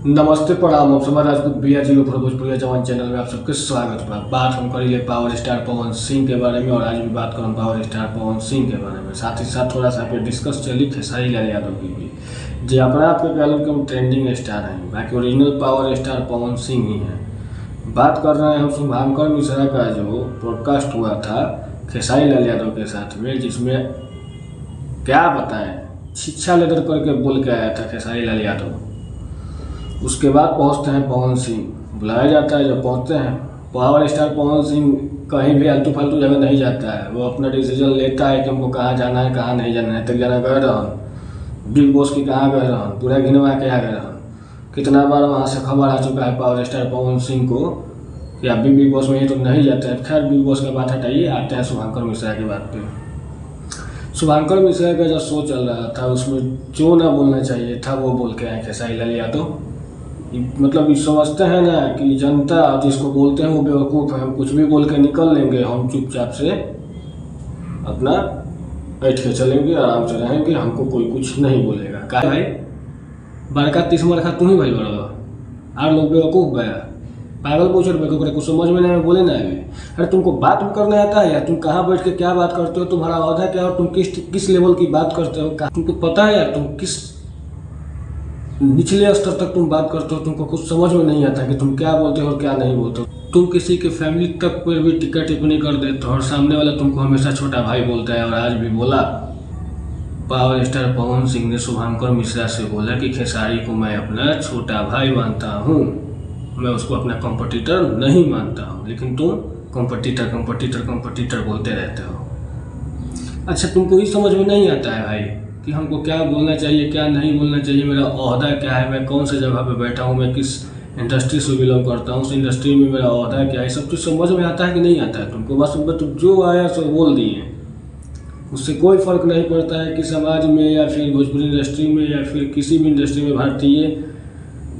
नमस्ते प्रणाम। हम समाज राजपूत भैया जी भोजपुरिया जवान चैनल में आप सबके स्वागत बा। बात हम करेंगे पावर स्टार पवन सिंह के बारे में और आज भी बात करूँ पावर स्टार पवन सिंह के बारे में। साथ ही साथ थोड़ा सा पे डिस्कस चली खेसारी लाल यादव की भी, जो अपना आप के कहल के ट्रेंडिंग स्टार हैं, बाकी original power star Pawan Singh ही हैं। बात कर रहे हैं हम शुभांकर मिश्रा का जो पॉडकास्ट हुआ था खेसारी लाल यादव के साथ में, जिसमें क्या बताएं शिक्षा लेदर करके बोल के आया था खेसारी लाल यादव। उसके बाद पहुंचते हैं पवन सिंह, बुलाया जाता है। जब पहुंचते हैं पावर स्टार पवन सिंह कहीं भी आलतू फालतू जगह नहीं जाता है, वो अपना डिसीजन लेता है कि हमको कहाँ जाना है कहाँ नहीं जाना है। तक जाना गए रहन बिग बॉस की कहाँ गए रहन, पूरा गिनवा के आ गए रहन। कितना बार वहाँ से खबर आ चुका है पावर स्टार पवन सिंह को कि आप भी बिग बॉस में ही तो नहीं जाते हैं। खैर बिग बॉस की बात हटाइए, आते हैं शुभांकर मिश्रा की बात पे। शुभांकर मिश्रा का जो शो चल रहा था उसमें जो ना बोलना चाहिए था वो बोल के आए खेसारी लाल यादव। मतलब ये समझते हैं ना कि जनता जिसको बोलते हैं वो बेवकूफ़ है, हम कुछ भी बोल के निकल लेंगे, हम चुपचाप से अपना बैठ के चलेंगे, आराम से रहेंगे, हमको कोई कुछ नहीं बोलेगा। क्या भाई बड़का तीस मरखा तुम ही भाई बड़ा और लोग बेवकूफ़ गया पागल पूछ रहे कुछ समझ में नहीं बोले ना अभी। अरे तुमको बात भी करने आता है यार, तुम कहाँ बैठ के क्या बात करते हो, तुम्हारा औहदा क्या और तुम किस लेवल की बात करते हो, तुमको पता है यार तुम किस निचले स्तर तक तुम बात करते हो। तुमको कुछ समझ में नहीं आता कि तुम क्या बोलते हो और क्या नहीं बोलते हो। तुम किसी के फैमिली तक पर भी टिक्का टिप्पणी कर देते हो और सामने वाला तुमको हमेशा छोटा भाई बोलता है। और आज भी बोला पावर स्टार पवन सिंह ने शुभांकर मिश्रा से बोला कि खेसारी को मैं अपना छोटा भाई मानता हूँ, मैं उसको अपना कॉम्पिटिटर नहीं मानता हूँ, लेकिन तुम कॉम्पिटिटर बोलते रहते हो। अच्छा तुमको ही समझ में नहीं आता है भाई कि हमको क्या बोलना चाहिए क्या नहीं बोलना चाहिए, मेरा ओहदा क्या है, मैं कौन से जगह पे बैठा हूँ, मैं किस इंडस्ट्री से बिलोंग करता हूँ, उस इंडस्ट्री में मेरा ओहदा क्या है, सब कुछ समझ में आता है कि नहीं आता है तुमको। बस तुम जो आया सो बोल दिए, उससे कोई फ़र्क नहीं पड़ता है कि समाज में या फिर भोजपुरी इंडस्ट्री में या फिर किसी भी इंडस्ट्री में, भारतीय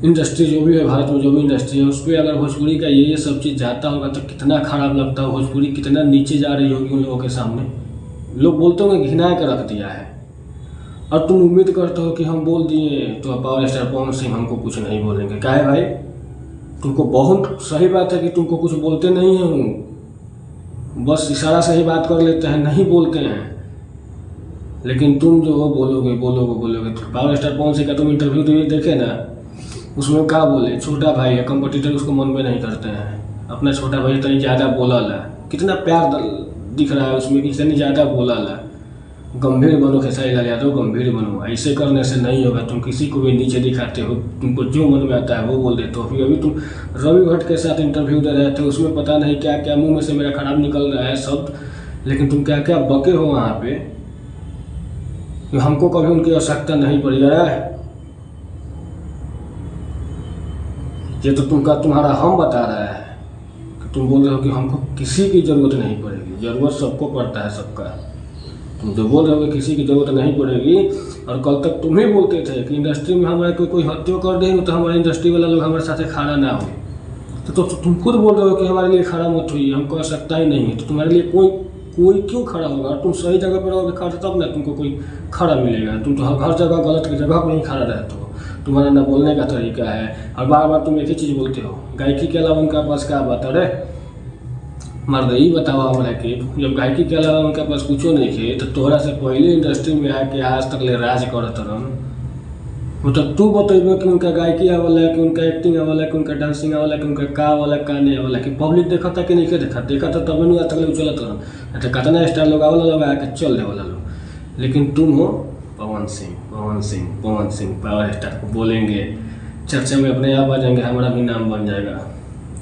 इंडस्ट्री जो भी है, भारत में जो भी इंडस्ट्री है, उस पर अगर भोजपुरी का ये सब चीज़ जाता होगा तो कितना खराब लगता हो, भोजपुरी कितना नीचे जा रही होगी उन लोगों के सामने। लोग बोलते होंगे घिना के रख दिया है और तुम उम्मीद करते हो कि हम बोल दिए तो पावर स्टार पवन सिंह हमको कुछ नहीं बोलेंगे। क्या है भाई, तुमको बहुत सही बात है कि तुमको कुछ बोलते नहीं हैं, बस इशारा से ही बात कर लेते हैं, नहीं बोलते हैं। लेकिन तुम जो हो बोलोगे तो पावर स्टार पवन सिंह का तुम इंटरव्यू देखे ना, उसमें क्या बोले, छोटा भाई है, कंपटीटर उसको मन में नहीं करते हैं, अपना छोटा भाई इतनी ज़्यादा बोला ला, कितना प्यार दिख रहा है उसमें कि इतनी ज़्यादा बोला ला। गंभीर बनो खेसारी लाल यादव, गंभीर बनो, ऐसे करने से नहीं होगा। तुम किसी को भी नीचे दिखाते हो, तुमको जो मन में आता है वो बोल देते हो। फिर अभी तुम रवि भट्ट के साथ इंटरव्यू दे रहे थे, उसमें पता नहीं क्या क्या मुंह में से मेरा खराब निकल रहा है शब्द, लेकिन तुम क्या क्या बके हो वहाँ पे कि हमको कभी उनकी आवश्यकता नहीं पड़ी है। ये तो तुम्हारा हम बता रहा है कि तुम बोल रहे हो कि हमको किसी की ज़रूरत नहीं पड़ेगी। ज़रूरत सबको पड़ता है, सबका। तुम जो बोल रहे हो कि किसी की ज़रूरत नहीं पड़ेगी, और कल तक तुम ही बोलते थे कि इंडस्ट्री में हमारे कोई हत्या कर देंगे तो हमारे इंडस्ट्री वाला लोग हमारे साथ खड़ा ना हो। तो तुम खुद बोल रहे हो कि हमारे लिए खड़ा मत हुई, हमको आवश्यकता ही नहीं है, तो तुम्हारे लिए कोई क्यों खड़ा होगा। और तुम सही जगह पर रहोगे खड़ा, तब ना तुमको कोई खड़ा मिलेगा। तुम तो हर जगह गलत की जगह पर ही खड़ा रहते हो, तुम्हारा ना बोलने का तरीका है। और बार बार तुम एक ही चीज़ बोलते हो, गायकी के अलावा उनका पास क्या बात है। मर्द ही बताओ हमारा कि जब गायकी के अलावा उनका पास कुछ नहीं थे तो तोहरा से पहले इंडस्ट्री में आके आज तक ले राज करत रहन। मतलब तू बतेबे कि उनका गायकी आवाला, कि उनका एक्टिंग आवाला, कि उनका डांसिंग आवाला, कि उनका का वाला का नहीं आवाला, कि पब्लिक देखा था कि नहीं देखा था तब नहीं आज तक ले चलत रहन। तो कितना स्टार लोग आवाला लोग आके चल दे वाला लोग, लेकिन तुम हो पवन सिंह पावर स्टार को बोलेंगे, चर्चा में अपने आप आ जाएंगे, हमारा भी नाम बन जाएगा।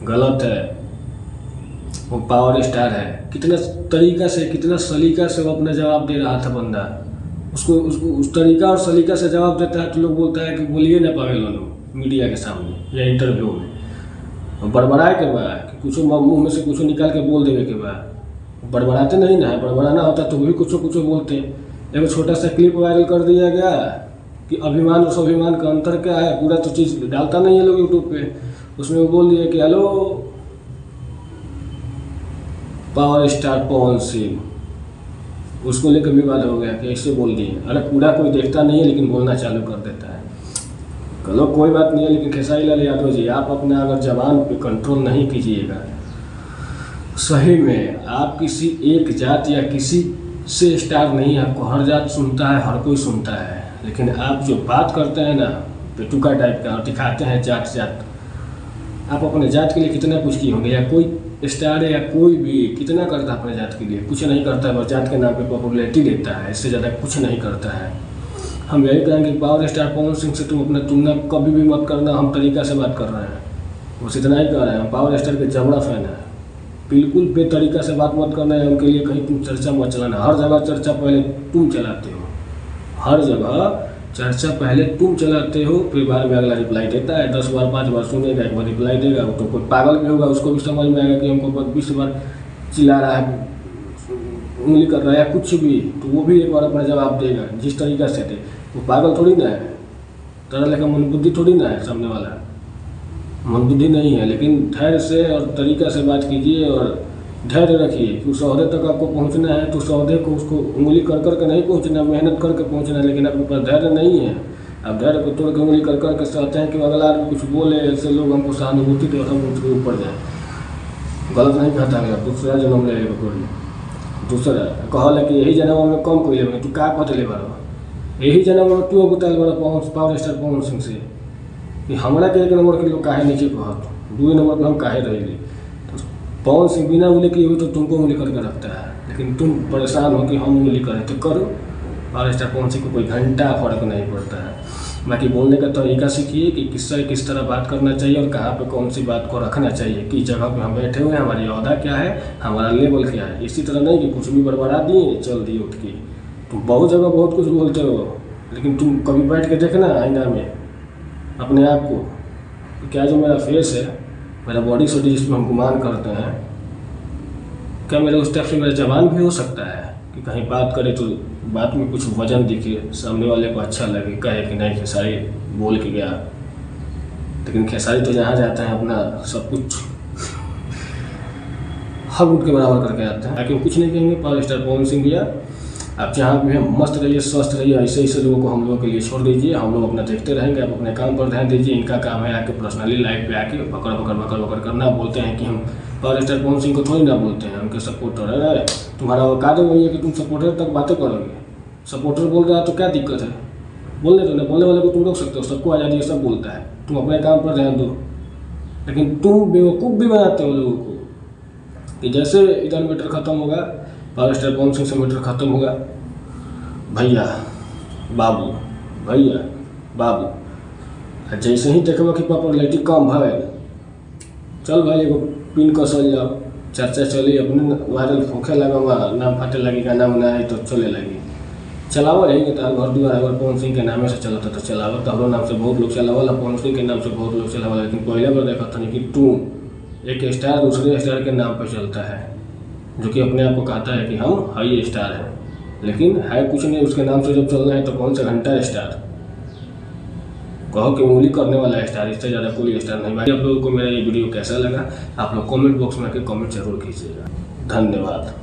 गलत है। वो पावर स्टार है, कितना तरीका से कितना सलीका से वो अपना जवाब दे रहा था बंदा, उसको उस तरीका और सलीका से जवाब देता है तो लोग बोलता है कि बोलिए ना पावे लोग मीडिया के सामने या इंटरव्यू में। बड़बड़ाए के बाद कुछ मुँह में से कुछ निकाल के बोल देवे के बाद बड़बड़ाते नहीं ना है। बड़बड़ाना होता तो भी कुछ बोलते। एक छोटा सा क्लिप वायरल कर दिया गया कि अभिमान और स्वाभिमान का अंतर क्या है, पूरा तो चीज़ डालता नहीं है लोग यूट्यूब पे। उसमें वो बोल दिया कि hello power star Pawan Singh, उसको लेकर विवाद हो गया कि ऐसे बोल दिए। अरे पूरा कोई देखता नहीं है लेकिन बोलना चालू कर देता है। चलो कोई बात नहीं है, लेकिन खेसारी लाल यादव जी आप अपना अगर जबान पे कंट्रोल नहीं कीजिएगा, सही में आप किसी एक जात या किसी से स्टार नहीं है, आपको हर जात सुनता है, हर कोई सुनता है, लेकिन आप जो बात करते हैं ना पेटुका टाइप का और दिखाते हैं जात जात, आप अपने जात के लिए कितना कुछ किए होंगे, या कोई स्टार है या कोई भी कितना करता है अपने जात के लिए, कुछ नहीं करता है, बस जात के नाम पे पॉपुलैरिटी लेता है, इससे ज़्यादा कुछ नहीं करता है। हम यही कहेंगे पावर स्टार पवन सिंह से तुम अपना तुलना कभी भी मत करना, हम तरीका से बात कर रहे हैं, बस इतना ही कह रहे हैं। हम पावर स्टार के जबड़ा फैन है, बिल्कुल बेतरीका से बात मत करना है, उनके लिए कहीं तुम चर्चा मत चलाना। हर जगह चर्चा पहले तुम चलाते हो, हर जगह चर्चा पहले तुम चलाते हो, फिर बाद में अगला रिप्लाई देता है, 10 बार 5 बार सुनेगा, एक बार रिप्लाई देगा। तो कोई पागल भी होगा, उसको भी समझ में आएगा कि हमको 20 बार चिल्ला रहा है, उंगली कर रहा है या कुछ भी, तो वो भी एक बार अपना जवाब देगा जिस तरीका से दे। वो पागल थोड़ी ना है, तरह लेकर मंदबुद्धि थोड़ी ना है, सामने वाला मंदबुद्धि नहीं है। लेकिन धैर्य से और तरीका से बात कीजिए और धैर्य रखिए कि उस ओहदे तक आपको पहुंचना है, तो उस ओहदे को उसको उंगली कर कर के नहीं पहुंचना, मेहनत करके पहुंचना है। लेकिन आपके पास धैर्य नहीं है, आप धैर्य को तोड़ के उंगली कर कर के चाहते हैं कि अगला आदमी कुछ बोले, ऐसे लोग हमको सहानुभूति दे और हम उसके ऊपर जाए। गलत नहीं कहता है, दूसरा जन्म ले कोई दूसरा कहल है कि यही जन्म में कम कोई ले, तू का कहते ले बारो, यही जन्म में तू बताल बड़ा पावर स्टार पवन सिंह से कि हमारा के 1 नंबर के लोग काहे नीचे कहत, 2 नंबर पर हम काहे रही। पवन सिंह बिना उंगली किए हुए तो तुमको उंगली करके रखता है, लेकिन तुम परेशान हो कि हम उंगली करें तो करो। पावर स्टार पवन सिंह को कोई घंटा फर्क नहीं पड़ता है। बाकी बोलने का तरीका सीखिए कि किससे किस तरह बात करना चाहिए और कहाँ पे कौन सी बात को रखना चाहिए, किस जगह पे हम बैठे हुए हैं, हमारी ओहदा क्या है, हमारा लेवल क्या है। इसी तरह नहीं कि कुछ भी बड़बड़ा दिए चल दिए उठ के। तुम बहुत जगह बहुत कुछ बोलते हो, लेकिन तुम कभी बैठ के देखना आईना में अपने आप को, क्या जो मेरा फेस है, मेरा बॉडी सोडी जिसमें हम गुमान करते हैं, क्या मेरे उस टाइप से मेरा जवान भी हो सकता है कि कहीं बात करे तो बात में कुछ वजन दिखे, सामने वाले को अच्छा लगे, कहे कि नहीं खेसारी बोल के गया। लेकिन खेसारी तो जहाँ जाता है अपना सब कुछ हक उठ के बराबर करके आते हैं। ताकि कुछ नहीं कहेंगे पावर स्टार पवन सिंह भैया, आप जहाँ भी हैं मस्त रहिए, स्वस्थ रहिए, ऐसे ऐसे लोगों को हम लोगों के लिए छोड़ दीजिए, हम लोग अपना देखते रहेंगे। आप अपने काम पर ध्यान दीजिए, इनका काम है आके पर्सनली लाइफ पे आके बकर बकर बकर बकर करना। बोलते हैं कि हम पावर स्टार पवन सिंह को थोड़ी ना बोलते हैं, उनके सपोर्टर है। तुम्हारा औकात वही है कि तुम सपोर्टर तक बातें करोगे, सपोर्टर बोल रहा है तो क्या दिक्कत है, बोलने दो ना, बोलने वाले को तुम रोक सकते हो, सबको आज़ादी है, सब बोलता है, तुम अपने काम पर ध्यान दो। लेकिन तुम बेवकूफ़ भी बनाते हो लोगों को कि जैसे इधर मीटर ख़त्म होगा, पावर स्टार पवन सिंह से मीटर ख़त्म होगा, भैया बाबू भैया बाबू, जैसे ही देखो कि पॉपुलैरिटी कम है, चल भाई एगो पिन कसल जाओ, चर्चा चली, अपने वायरल होखे लगा, नाम फटे लगी, गाना उना है तो चले लगी, चलावा रहेंगे। तो घर दुआर अगर पवन सिंह के नामे से चलता तो चलावा, तहरो नाम से बहुत लोग चलावाला, पवन सिंह के नाम से बहुत लोग चलावाला। लेकिन पहले बार देखा था नहीं कि तुम एक स्टार दूसरे स्टार के नाम पर चलता है, जो कि अपने आप को कहता है कि हम हाई स्टार हैं, लेकिन है कुछ नहीं, उसके नाम से जब चलना है तो कौन सा घंटा स्टार, कहो कि उंगली करने वाला स्टार, इससे ज़्यादा कोई स्टार नहीं। भाई आप लोगों को मेरा ये वीडियो कैसा लगा, आप लोग कमेंट बॉक्स में आके कमेंट जरूर कीजिएगा। धन्यवाद।